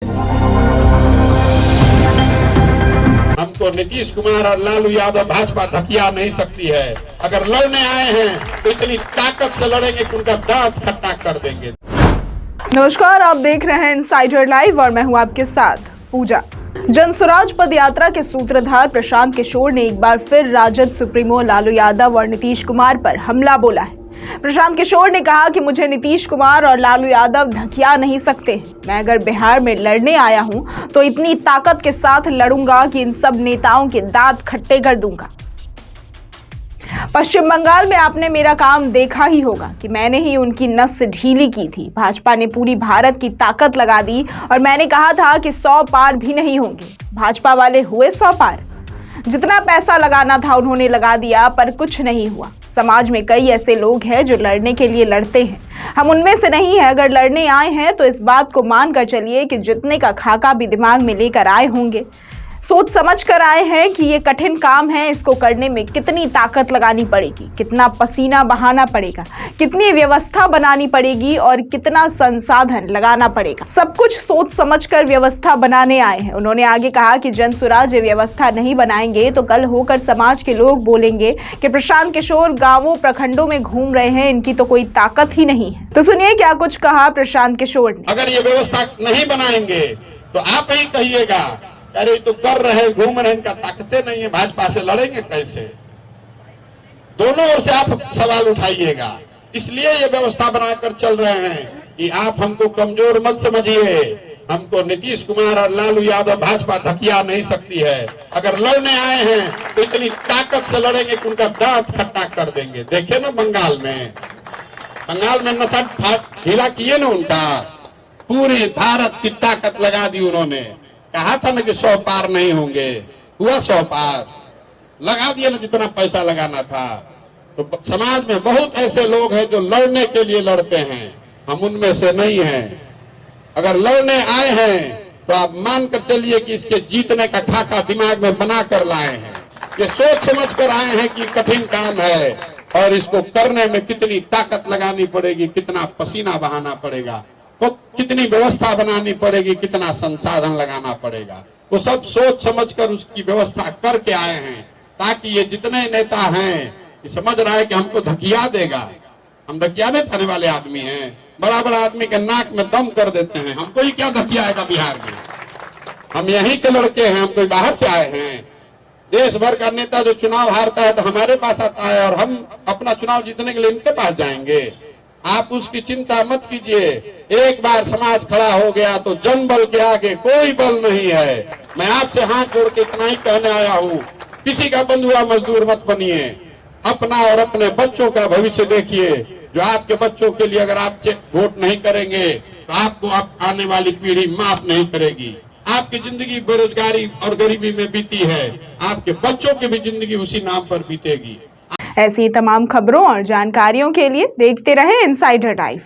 हमको नीतीश कुमार और लालू यादव भाजपा धकिया नहीं सकती है। अगर लड़ने आए हैं तो इतनी ताकत से लड़ेंगे कि उनका दांत खट्टा कर देंगे। नमस्कार, आप देख रहे हैं इनसाइडर लाइव और मैं हूं आपके साथ पूजा। जनसुराज पद यात्रा के सूत्रधार प्रशांत किशोर ने एक बार फिर राजद सुप्रीमो लालू यादव और नीतीश कुमार पर हमला बोला है। प्रशांत किशोर ने कहा कि मुझे नीतीश कुमार और लालू यादव धकिया नहीं सकते। मैं अगर बिहार में लड़ने आया हूं तो इतनी ताकत के साथ लड़ूंगा कि इन सब नेताओं के दांत खट्टे कर दूंगा। पश्चिम बंगाल में आपने मेरा काम देखा ही होगा कि मैंने ही उनकी नस ढीली की थी। भाजपा ने पूरी भारत की ताकत लगा दी और मैंने कहा था कि 100 पार भी नहीं होंगे। भाजपा वाले हुए 100 पार। जितना पैसा लगाना था उन्होंने लगा दिया, पर कुछ नहीं हुआ। समाज में कई ऐसे लोग हैं जो लड़ने के लिए लड़ते हैं, हम उनमें से नहीं है। अगर लड़ने आए हैं तो इस बात को मानकर चलिए कि जितने का खाका भी दिमाग में लेकर आए होंगे, सोच समझ कर आए हैं कि ये कठिन काम है, इसको करने में कितनी ताकत लगानी पड़ेगी, कितना पसीना बहाना पड़ेगा, कितनी व्यवस्था बनानी पड़ेगी और कितना संसाधन लगाना पड़ेगा। सब कुछ सोच समझ कर व्यवस्था बनाने आए हैं। उन्होंने आगे कहा कि जनसुराज व्यवस्था नहीं बनाएंगे तो कल होकर समाज के लोग बोलेंगे कि प्रशांत किशोर गांवों प्रखंडों में घूम रहे हैं, इनकी तो कोई ताकत ही नहीं है। तो सुनिए क्या कुछ कहा प्रशांत किशोर ने। अगर ये व्यवस्था नहीं बनाएंगे तो आप ही कहिएगा अरे तो कर रहे घूम रहे, इनका ताकतें नहीं है, भाजपा से लड़ेंगे कैसे। दोनों ओर से आप सवाल उठाइएगा। इसलिए ये व्यवस्था बनाकर चल रहे हैं कि आप हमको कमजोर मत समझिए। हमको नीतीश कुमार और लालू यादव भाजपा धकिया नहीं सकती है। अगर लड़ने आए हैं तो इतनी ताकत से लड़ेंगे कि उनका दांत खट्टा कर देंगे। देखे ना बंगाल में नशा ढीला किए ना, उनका पूरी भारत की ताकत लगा दी उन्होंने। कहा था ना कि 100 पार नहीं होंगे, हुआ 100 पार। लगा दिया ना जितना पैसा लगाना था। तो समाज में बहुत ऐसे लोग हैं जो लड़ने के लिए लड़ते हैं, हम उनमें से नहीं हैं। अगर लड़ने आए हैं तो आप मानकर चलिए कि इसके जीतने का खाका दिमाग में बना कर लाए हैं। ये सोच समझ कर आए हैं कि कठिन काम है और इसको करने में कितनी ताकत लगानी पड़ेगी, कितना पसीना बहाना पड़ेगा, तो कितनी व्यवस्था बनानी पड़ेगी, कितना संसाधन लगाना पड़ेगा। वो सब सोच समझकर उसकी व्यवस्था करके आए हैं, ताकि ये जितने नेता हैं ये समझ रहा है कि हमको धकिया देगा। हम धकियाने थाने वाले आदमी हैं, बड़ा बड़ा आदमी के नाक में दम कर देते हैं। हमको ही क्या धकियाएगा बिहार में, हम यहीं के लड़के हैं, हम कोई बाहर से आए हैं। देश भर का नेता जो चुनाव हारता है तो हमारे पास आता है और हम अपना चुनाव जीतने के लिए इनके पास जाएंगे। आप उसकी चिंता मत कीजिए। एक बार समाज खड़ा हो गया तो जनबल के आगे कोई बल नहीं है। मैं आपसे हाथ जोड़ के इतना ही कहने आया हूँ, किसी का बंधुआ मजदूर मत बनिए। अपना और अपने बच्चों का भविष्य देखिए। जो आपके बच्चों के लिए अगर आप वोट नहीं करेंगे तो आपको आने वाली पीढ़ी माफ नहीं करेगी। आपकी जिंदगी बेरोजगारी और गरीबी में बीती है, आपके बच्चों की भी जिंदगी उसी नाम पर बीतेगी। ऐसी तमाम खबरों और जानकारियों के लिए देखते रहें इनसाइडर लाइव।